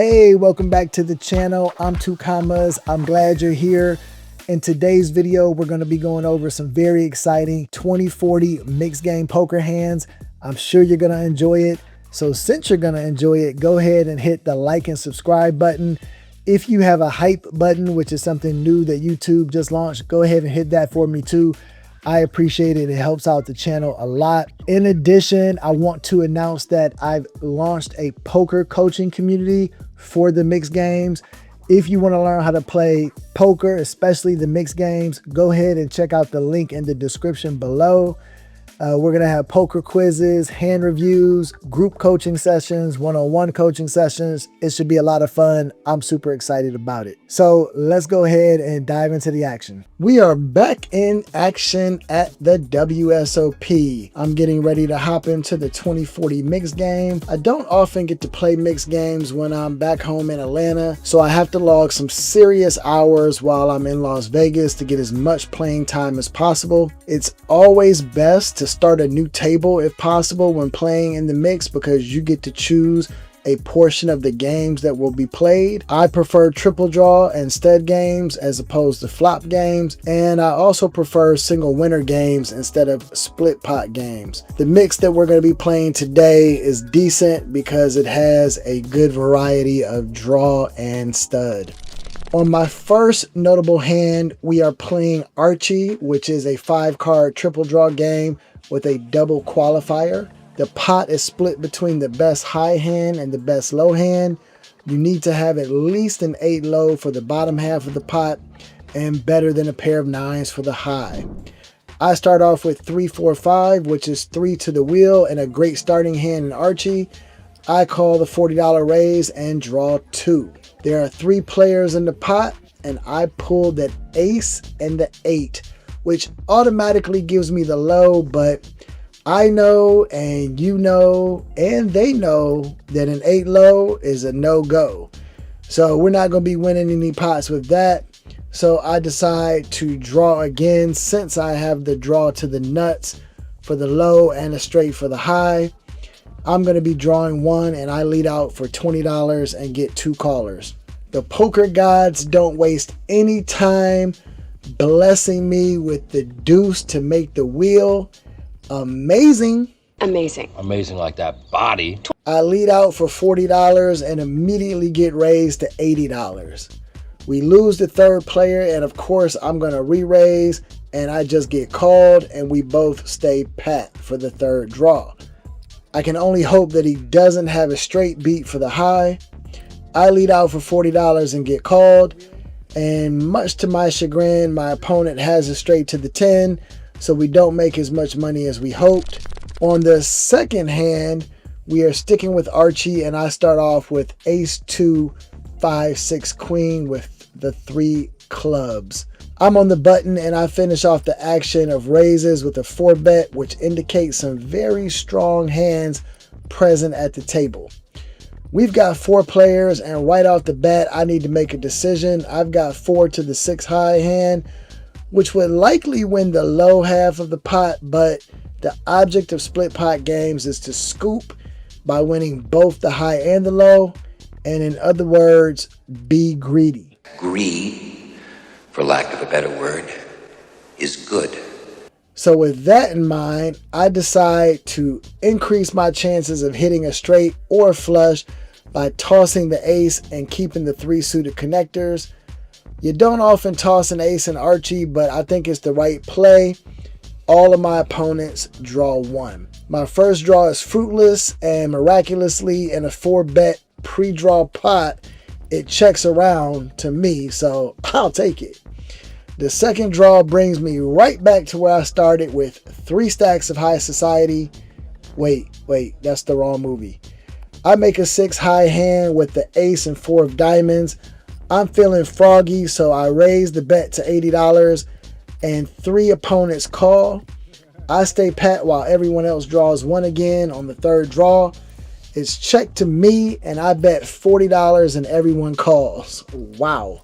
Hey, welcome back to the channel. I'm Two Commas. I'm glad you're here. In today's video, we're going to be going over some very exciting 2040 mixed game poker hands. I'm sure you're going to enjoy it. So since you're going to enjoy it, go ahead and hit the like and subscribe button. If you have a hype button, which is something new that YouTube just launched, go ahead and hit that for me too. I appreciate it. It helps out the channel a lot. In addition, I want to announce that I've launched a poker coaching community for the mixed games. If you want to learn how to play poker, especially the mixed games, go ahead and check out the link in the description below. We're going to have poker quizzes, hand reviews, group coaching sessions, one-on-one coaching sessions. It should be a lot of fun. I'm super excited about it. So let's go ahead and dive into the action. We are back in action at the WSOP. I'm getting ready to hop into the 2040 mixed game. I don't often get to play mixed games when I'm back home in Atlanta, so I have to log some serious hours while I'm in Las Vegas to get as much playing time as possible. It's always best to start a new table if possible when playing in the mix because you get to choose a portion of the games that will be played. I prefer triple draw and stud games as opposed to flop games, and I also prefer single winner games instead of split pot games. The mix that we're going to be playing today is decent because it has a good variety of draw and stud. On my first notable hand, we are playing Archie, which is a 5-card triple draw game with a double qualifier. The pot is split between the best high hand and the best low hand. You need to have at least an 8 low for the bottom half of the pot and better than a pair of 9s for the high. I start off with 3-4-5, which is 3 to the wheel and a great starting hand in Archie. I call the $40 raise and draw 2. There are 3 players in the pot and I pull that ace and the 8, which automatically gives me the low, but I know and you know and they know that an 8 low is a no-go. So we're not going to be winning any pots with that. So I decide to draw again since I have the draw to the nuts for the low and a straight for the high. I'm going to be drawing 1 and I lead out for $20 and get 2 callers. The poker gods don't waste any time blessing me with the deuce to make the wheel. Amazing. Amazing like that body. I lead out for $40 and immediately get raised to $80. We lose the third player and of course I'm going to re-raise and I just get called and we both stay pat for the third draw. I can only hope that he doesn't have a straight beat for the high. I lead out for $40 and get called, and much to my chagrin, my opponent has a straight to the 10, so we don't make as much money as we hoped. On the second hand, we are sticking with Archie, and I start off with ace 2, 5, 6, queen with the 3 clubs. I'm on the button and I finish off the action of raises with a 4-bet, which indicates some very strong hands present at the table. We've got 4 players and right off the bat I need to make a decision. I've got 4 to the 6 high hand, which would likely win the low half of the pot, but the object of split pot games is to scoop by winning both the high and the low, and in other words, be greedy. Greed, for lack of a better word, is good. So with that in mind, I decide to increase my chances of hitting a straight or a flush by tossing the ace and keeping the 3 suited connectors. You don't often toss an ace in Archie, but I think it's the right play. All of my opponents draw 1. My first draw is fruitless, and miraculously in a 4-bet pre-draw pot, it checks around to me, so I'll take it. The second draw brings me right back to where I started with 3 stacks of high society. Wait, that's the wrong movie. I make a 6 high hand with the ace and 4 of diamonds. I'm feeling froggy, so I raise the bet to $80 and 3 opponents call. I stay pat while everyone else draws 1 again on the third draw. It's check to me and I bet $40 and everyone calls. Wow.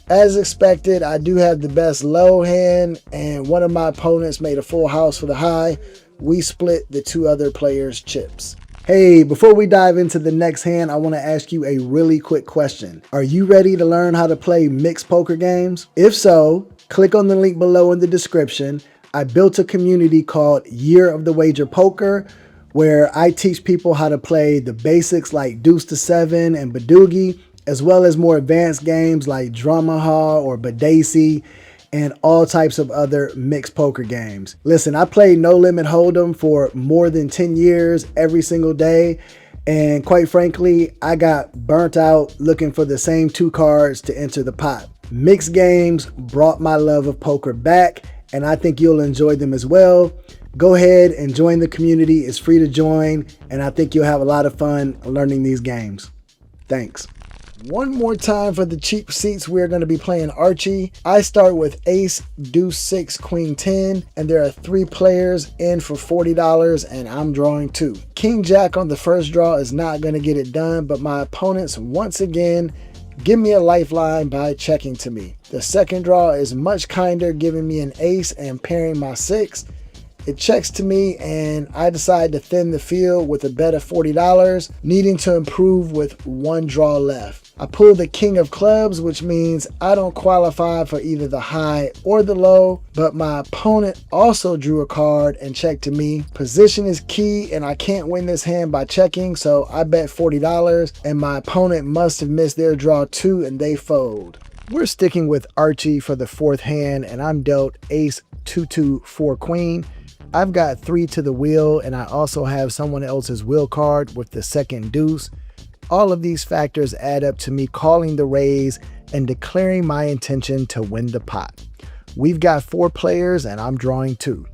As expected, I do have the best low hand and one of my opponents made a full house for the high. We split the 2 other players' chips. Hey, before we dive into the next hand, I want to ask you a really quick question. Are you ready to learn how to play mixed poker games? If so, click on the link below in the description. I built a community called Year of the Wager Poker, where I teach people how to play the basics like Deuce to 7 and Badugi, as well as more advanced games like Dramaha or Badacey, and all types of other mixed poker games. Listen, I played No Limit Hold'em for more than 10 years every single day, and quite frankly, I got burnt out looking for the same 2 cards to enter the pot. Mixed games brought my love of poker back, and I think you'll enjoy them as well. Go ahead and join the community. It's free to join, and I think you'll have a lot of fun learning these games. Thanks. One more time for the cheap seats, we're going to be playing Archie. I start with Ace, Deuce 6, Queen 10, and there are 3 players in for $40, and I'm drawing 2. King Jack on the first draw is not going to get it done, but my opponents once again give me a lifeline by checking to me. The second draw is much kinder, giving me an ace and pairing my 6. It checks to me, and I decide to thin the field with a bet of $40, needing to improve with 1 draw left. I pull the king of clubs, which means I don't qualify for either the high or the low, but my opponent also drew a card and checked to me. Position is key, and I can't win this hand by checking, so I bet $40, and my opponent must have missed their draw too, and they fold. We're sticking with Archie for the 4th hand, and I'm dealt Ace, 2-2, 4 Queen. I've got 3 to the wheel, and I also have someone else's wheel card with the second deuce. All of these factors add up to me calling the raise and declaring my intention to win the pot. We've got 4 players, and I'm drawing 2.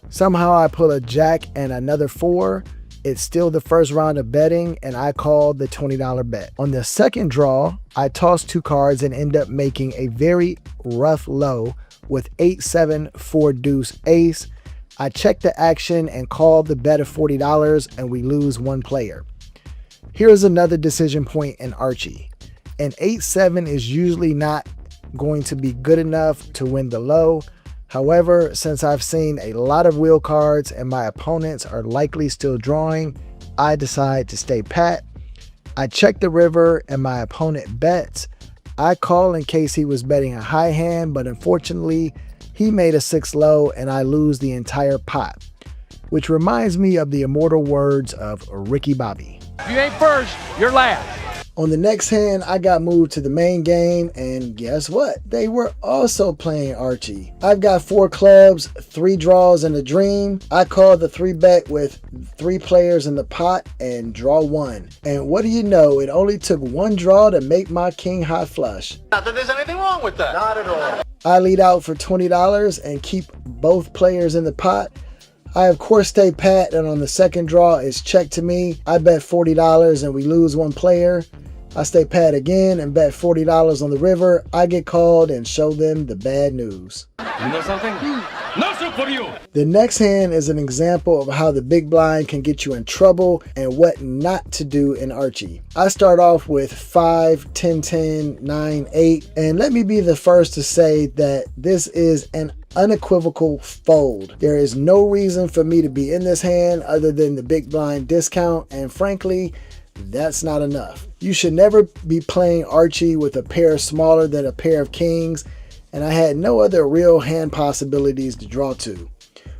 Somehow I pull a jack and another 4. It's still the first round of betting, and I call the $20 bet. On the second draw, I toss 2 cards and end up making a very rough low with 8-7, 4 deuce ace. I check the action and call the bet of $40, and we lose 1 player. Here's another decision point in Archie. An 8-7 is usually not going to be good enough to win the low. However, since I've seen a lot of wheel cards and my opponents are likely still drawing, I decide to stay pat. I check the river and my opponent bets. I call in case he was betting a high hand, but unfortunately, he made a 6 low and I lose the entire pot, which reminds me of the immortal words of Ricky Bobby. If you ain't first, you're last. On the next hand, I got moved to the main game, and guess what? They were also playing Archie. I've got 4 clubs, 3 draws, and a dream. I called the 3 bet with 3 players in the pot and draw 1. And what do you know? It only took 1 draw to make my king high flush. Not that there's anything wrong with that. Not at all. I lead out for $20 and keep both players in the pot. I of course stay pat, and on the second draw it's check to me. I bet $40 and we lose 1 player. I stay pat again and bet $40 on the river. I get called and show them the bad news. You know something? No soup for you. The next hand is an example of how the big blind can get you in trouble and what not to do in Archie. I start off with 5, 10, 10, 9, 8, and let me be the first to say that this is an unequivocal fold. There is no reason for me to be in this hand other than the big blind discount, and frankly, that's not enough. You should never be playing Archie with a pair smaller than a pair of kings, and I had no other real hand possibilities to draw to.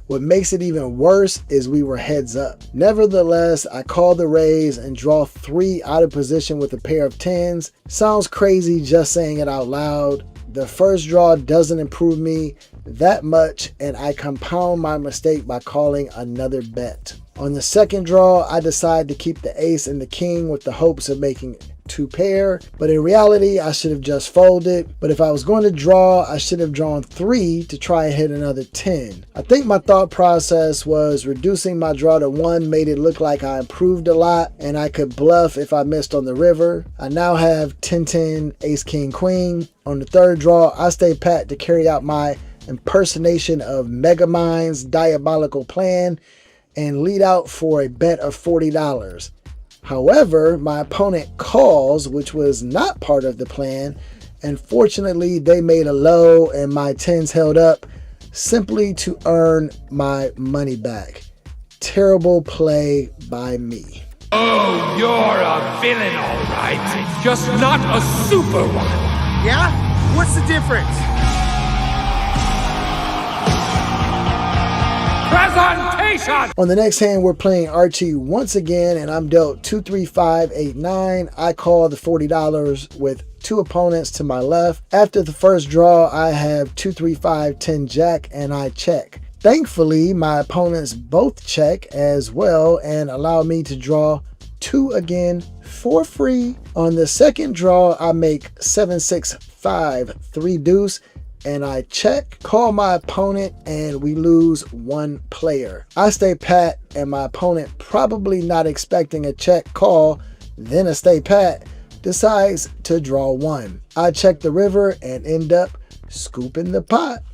What makes it even worse is we were heads up. Nevertheless, I call the raise and draw 3 out of position with a pair of 10s. Sounds crazy just saying it out loud. The first draw doesn't improve me that much, and I compound my mistake by calling another bet. On the second draw, I decide to keep the ace and the king with the hopes of making 2 pair, but in reality, I should have just folded. But if I was going to draw, I should have drawn 3 to try and hit another 10. I think my thought process was reducing my draw to 1 made it look like I improved a lot and I could bluff if I missed on the river. I now have 10-10, ace, king, queen. On the third draw, I stay pat to carry out my impersonation of Megamind's diabolical plan and lead out for a bet of $40. However, my opponent calls, which was not part of the plan, and fortunately they made a low and my 10s held up simply to earn my money back. terrible play by me. Oh, you're a villain, all right. Just not a super one. Yeah? What's the difference? Presentation! On the next hand, we're playing Archie once again, and I'm dealt 2, 3, 5, 8, 9. I call the $40 with 2 opponents to my left. After the first draw, I have 2, 3, 5, 10 jack, and I check. Thankfully, my opponents both check as well and allow me to draw 2 again for free. On the second draw, I make 7, 6, 5, 3 deuce, and I check, call my opponent, and we lose 1 player. I stay pat, and my opponent, probably not expecting a check call, then a stay pat, decides to draw 1. I check the river and end up scooping the pot.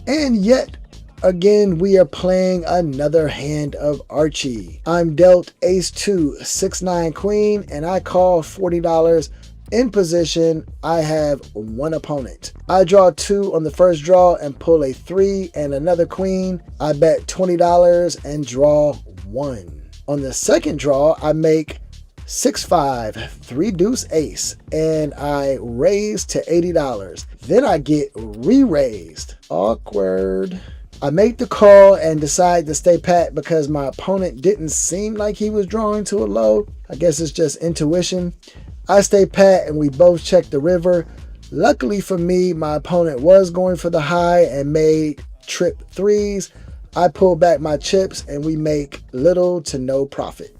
And yet again, we are playing another hand of Archie. I'm dealt ace 2, 6, 9 queen, and I call $40. In position, I have 1 opponent. I draw 2 on the first draw and pull a 3 and another queen. I bet $20 and draw 1. On the second draw, I make 6, 5, 3 deuce ace, and I raise to $80. Then I get re-raised. Awkward. I make the call and decide to stay pat because my opponent didn't seem like he was drawing to a low. I guess it's just intuition. I stay pat and we both check the river. Luckily for me, my opponent was going for the high and made trip 3s. I pull back my chips and we make little to no profit.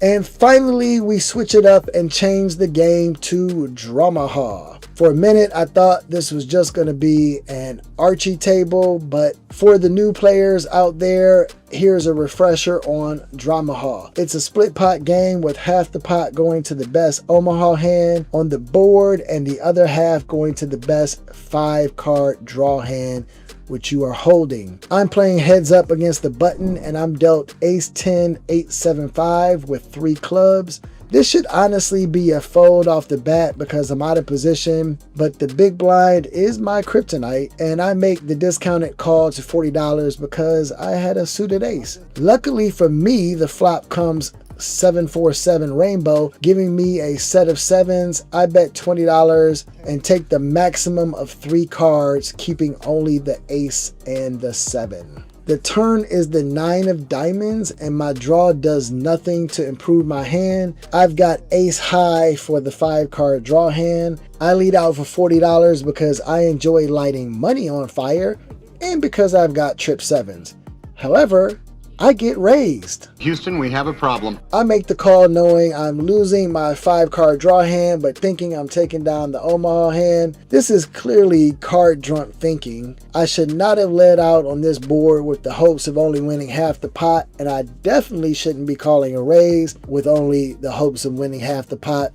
And finally, we switch it up and change the game to Dramaha. For a minute, I thought this was just going to be an Archie table, but for the new players out there, here's a refresher on Dramaha. It's a split pot game with half the pot going to the best Omaha hand on the board and the other half going to the best 5-card draw hand which you are holding. I'm playing heads up against the button and I'm dealt ace 10, 8, 7, 5 with 3 clubs. This should honestly be a fold off the bat because I'm out of position, but the big blind is my kryptonite and I make the discounted call to $40 because I had a suited ace. Luckily for me, the flop comes 747 rainbow, giving me a set of 7s. I bet $20 and take the maximum of 3 cards, keeping only the ace and the 7. The turn is the 9 of diamonds and my draw does nothing to improve my hand. I've got ace high for the 5-card draw hand. I lead out for $40 because I enjoy lighting money on fire and because I've got trip 7s. However, I get raised. Houston, we have a problem. I make the call knowing I'm losing my 5-card draw hand, but thinking I'm taking down the Omaha hand. This is clearly card drunk thinking. I should not have led out on this board with the hopes of only winning half the pot, and I definitely shouldn't be calling a raise with only the hopes of winning half the pot.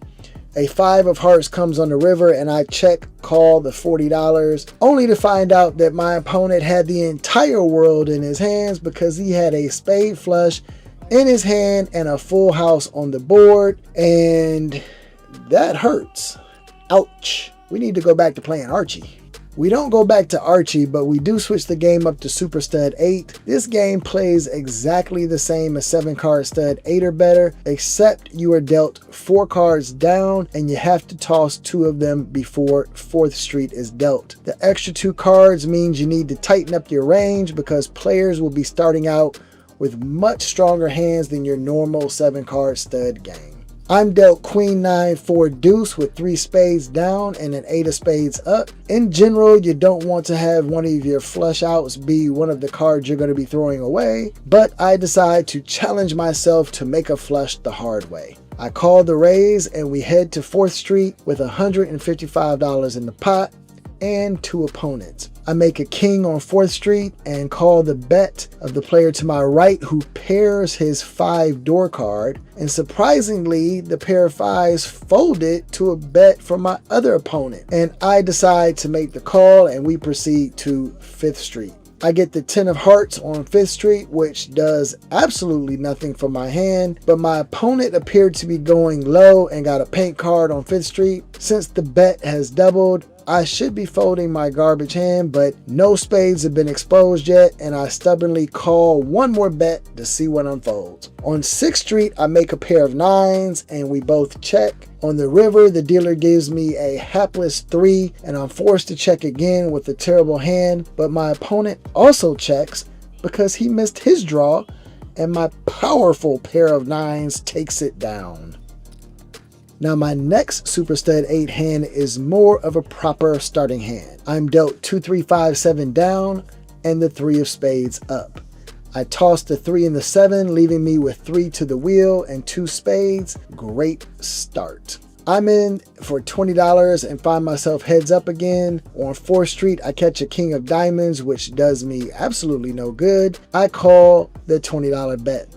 A 5 of hearts comes on the river and I check call the $40, only to find out that my opponent had the entire world in his hands because he had a spade flush in his hand and a full house on the board, and that hurts. Ouch. We need to go back to playing Archie. We don't go back to Archie, but we do switch the game up to Super Stud 8. This game plays exactly the same as 7-card Stud 8 or better, except you are dealt 4 cards down and you have to toss 2 of them before 4th Street is dealt. The extra 2 cards means you need to tighten up your range because players will be starting out with much stronger hands than your normal 7-card Stud game. I'm dealt queen 9 4 deuce with 3 spades down and an 8 of spades up. In general, you don't want to have one of your flush outs be one of the cards you're going to be throwing away, but I decide to challenge myself to make a flush the hard way. I call the raise and we head to 4th Street with $155 in the pot and 2 opponents. I make a king on 4th Street and call the bet of the player to my right who pairs his 5 door card, and surprisingly the pair of 5s folded to a bet from my other opponent, and I decide to make the call and we proceed to 5th Street. I get the 10 of hearts on 5th Street, which does absolutely nothing for my hand, but my opponent appeared to be going low and got a paint card on 5th Street. Since the bet has doubled, I should be folding my garbage hand, but no spades have been exposed yet, and I stubbornly call one more bet to see what unfolds. On 6th Street, I make a pair of 9s, and we both check. On the river, the dealer gives me a hapless 3, and I'm forced to check again with a terrible hand, but my opponent also checks because he missed his draw, and my powerful pair of 9s takes it down. Now my next Super Stud 8 hand is more of a proper starting hand. I'm dealt 2, 3, 5, 7 down and the 3 of spades up. I toss the 3 and the 7, leaving me with 3 to the wheel and 2 spades. Great start. I'm in for $20 and find myself heads up again. On 4th Street, I catch a king of diamonds, which does me absolutely no good. I call the $20 bet.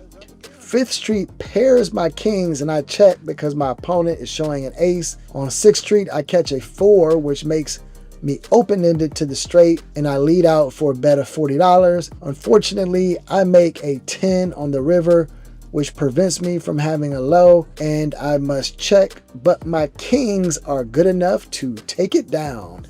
5th Street pairs my kings and I check because my opponent is showing an ace. On 6th Street, I catch a 4, which makes me open-ended to the straight, and I lead out for a bet of $40. Unfortunately, I make a 10 on the river, which prevents me from having a low, and I must check, but my kings are good enough to take it down.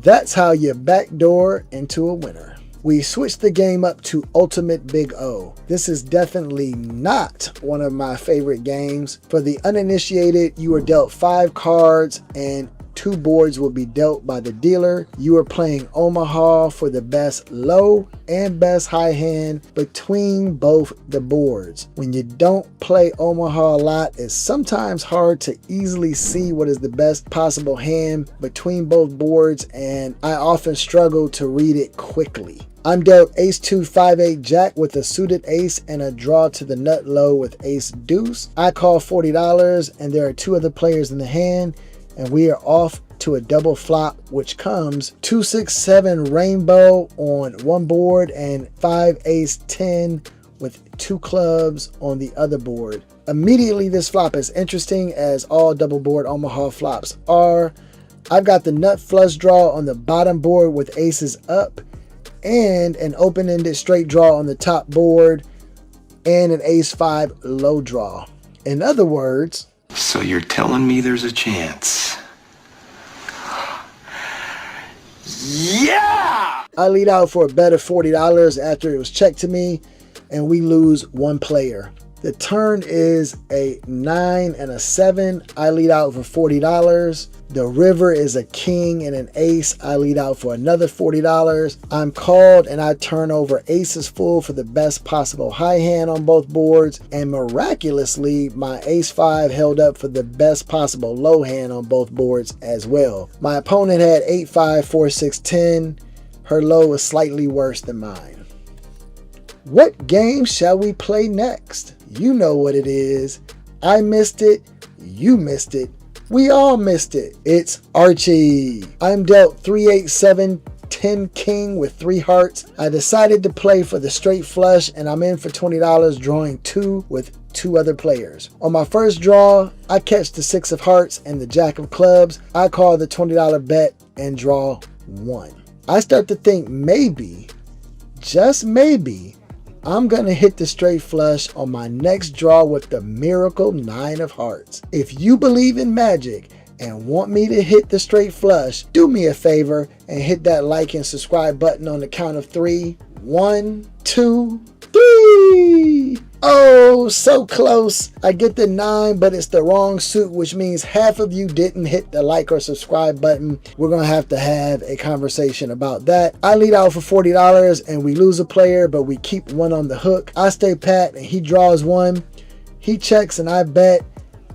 That's how you backdoor into a winner. We switch the game up to Ultimate Big O. This is definitely not one of my favorite games. For the uninitiated, you are dealt 5 cards and 2 boards will be dealt by the dealer. You are playing Omaha for the best low and best high hand between both the boards. When you don't play Omaha a lot, it's sometimes hard to easily see what is the best possible hand between both boards, and I often struggle to read it quickly. I'm dealt ace 2, 5, 8, jack with a suited ace and a draw to the nut low with ace deuce. I call $40 and there are 2 other players in the hand, and we are off to a double flop, which comes 2, 6, 7 rainbow on one board and 5, ace, 10 with 2 clubs on the other board. Immediately this flop is interesting, as all double board Omaha flops are. I've got the nut flush draw on the bottom board with aces up, and an open-ended straight draw on the top board, and an ace 5 low draw. In other words, So you're telling me there's a chance? Yeah! I lead out for a bet of $40 after it was checked to me, and we lose 1 player. The turn is a 9 and a 7. I lead out for $40. The river is a king and an ace. I lead out for another $40. I'm called and I turn over aces full for the best possible high hand on both boards, and miraculously my ace 5 held up for the best possible low hand on both boards as well. My opponent had 8, 5, 4, 6, 10. Her low was slightly worse than mine. What game shall we play next? You know what it is. I missed it. You missed it. We all missed it. It's Archie. I'm dealt 3, 8, 7, 10 king with 3 hearts. I decided to play for the straight flush, and I'm in for $20 drawing 2 with 2 other players. On my first draw, I catch the 6 of hearts and the jack of clubs. I call the $20 bet and draw 1. I start to think maybe, just maybe, I'm going to hit the straight flush on my next draw with the miracle 9 of hearts. If you believe in magic and want me to hit the straight flush, do me a favor and hit that like and subscribe button on the count of 3. 1, 2, 3. Oh, so close. I get the 9, but it's the wrong suit, which means half of you didn't hit the like or subscribe button. We're going to have a conversation about that. I lead out for $40 and we lose a player, but we keep 1 on the hook. I stay pat and he draws 1. He checks and I bet,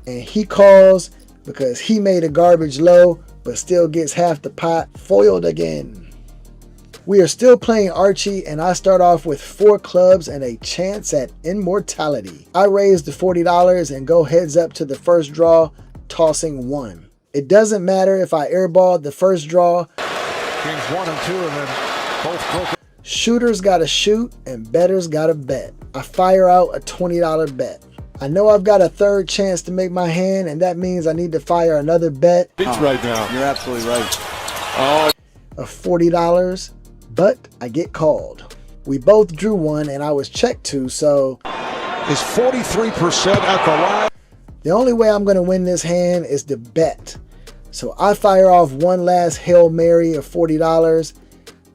and he calls because he made a garbage low, but still gets half the pot. Foiled again. We are still playing Archie, and I start off with 4 clubs and a chance at immortality. I raise the $40 and go heads up to the first draw, tossing 1. It doesn't matter if I airball the first draw. Kings 1 and 2, and then both close. Shooters gotta shoot and bettors gotta bet. I fire out a $20 bet. I know I've got a 3rd chance to make my hand, and that means I need to fire another bet. It's right now. You're absolutely right. Oh. Of $40. But I get called. We both drew 1 and I was checked 2, so Is 43% at the line. the only way I'm going to win this hand is to bet. So I fire off one last Hail Mary of $40,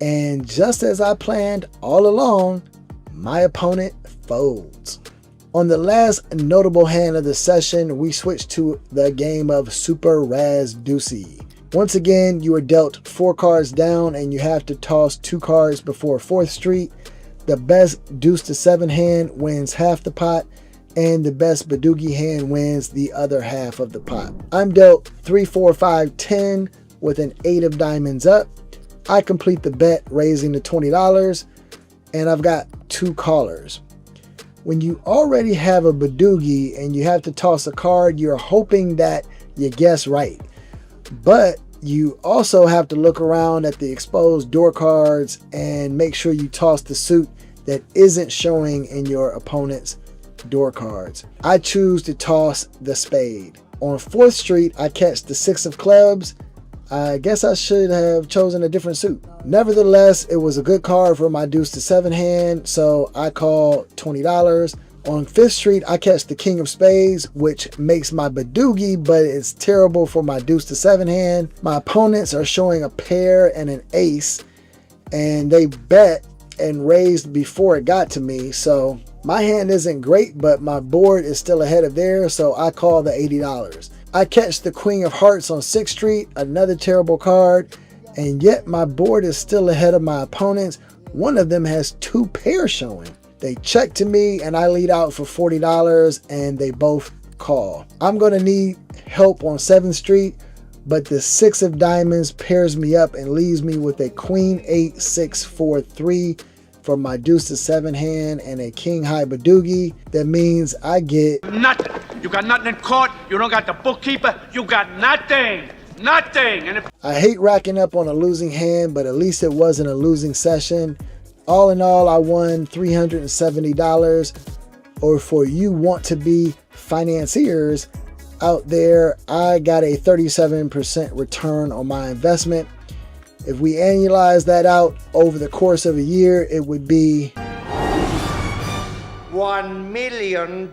and just as I planned all along, my opponent folds. On the last notable hand of the session, we switched to the game of Super Razzdeucey. Once again, you are dealt 4 cards down and you have to toss 2 cards before 4th Street. The best deuce to 7 hand wins half the pot, and the best Badugi hand wins the other half of the pot. I'm dealt 3, 4, 5, 10 with an 8 of diamonds up. I complete the bet, raising to $20, and I've got 2 callers. When you already have a Badugi and you have to toss a card, you're hoping that you guess right. But you also have to look around at the exposed door cards and make sure you toss the suit that isn't showing in your opponent's door cards. I choose to toss the spade. On 4th Street, I catch the 6 of clubs. I guess I should have chosen a different suit. Nevertheless, it was a good card for my deuce to 7 hand, so I call $20. On 5th Street, I catch the king of spades, which makes my Badugi, but it's terrible for my deuce to 7 hand. My opponents are showing a pair and an ace, and they bet and raised before it got to me, so my hand isn't great, but my board is still ahead of theirs, so I call the $80. I catch the queen of hearts on 6th Street, another terrible card, and yet my board is still ahead of my opponents. One of them has 2 pairs showing. They check to me and I lead out for $40, and they both call. I'm going to need help on 7th Street, but the 6 of diamonds pairs me up and leaves me with a queen 8, 6, 4, 3 for my deuce to 7 hand and a king high Badugi. That means I get Nothing. You got nothing in court. You don't got the bookkeeper. You got nothing. Nothing. And if I hate racking up on a losing hand, but at least it wasn't a losing session. All in all, I won $370. Or for you want to be financiers out there, I got a 37% return on my investment. If we annualize that out over the course of a year, it would be $1 million.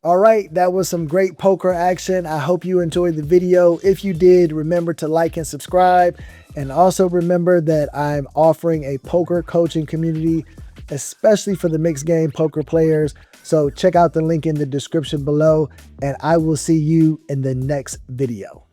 all right. That was some great poker action. I hope you enjoyed the video. If you did, remember to like and subscribe. And also remember that I'm offering a poker coaching community, especially for the mixed game poker players. So check out the link in the description below, and I will see you in the next video.